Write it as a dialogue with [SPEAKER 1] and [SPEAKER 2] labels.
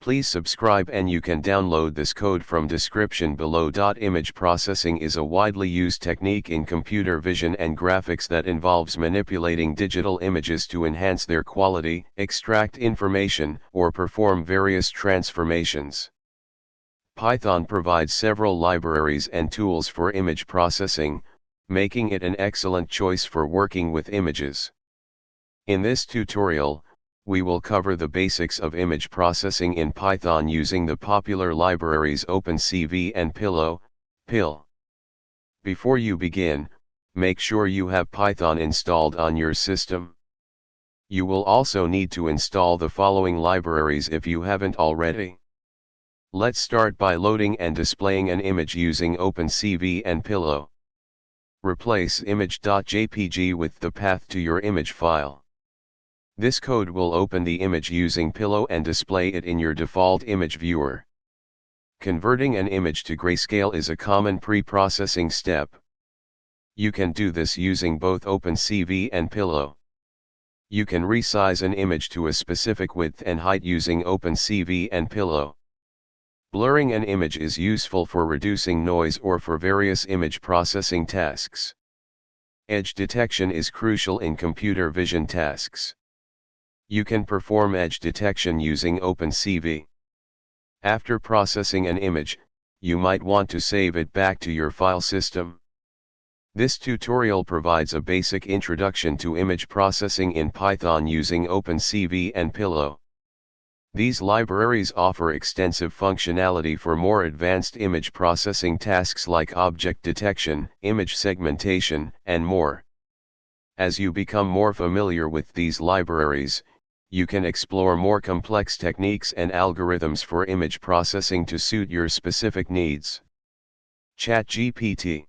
[SPEAKER 1] Please subscribe and you can download this code from description below. Image processing is a widely used technique in computer vision and graphics that involves manipulating digital images to enhance their quality, extract information, or perform various transformations. Python provides several libraries and tools for image processing, making it an excellent choice for working with images. In this tutorial, we will cover the basics of image processing in Python using the popular libraries opencv and pil. Before you begin, make sure you have Python installed on your system. You will also need to install the following libraries if you haven't already. Let's start by loading and displaying an image using opencv and pil. Replace image.jpg with the path to your image file. This code will open the image using pil and display it in your default image viewer. Converting an image to grayscale is a common pre-processing step. You can do this using both opencv and pil. You can resize an image to a specific width and height using opencv and pil. Blurring an image is useful for reducing noise or for various image processing tasks. Edge detection is crucial in computer vision tasks. You can perform edge detection using opencv. After processing an image, you might want to save it back to your file system. This tutorial provides a basic introduction to image processing in Python using opencv and pil. These libraries offer extensive functionality for more advanced image processing tasks like object detection, image segmentation, and more. As you become more familiar with these libraries, you can explore more complex techniques and algorithms for image processing to suit your specific needs. ChatGPT.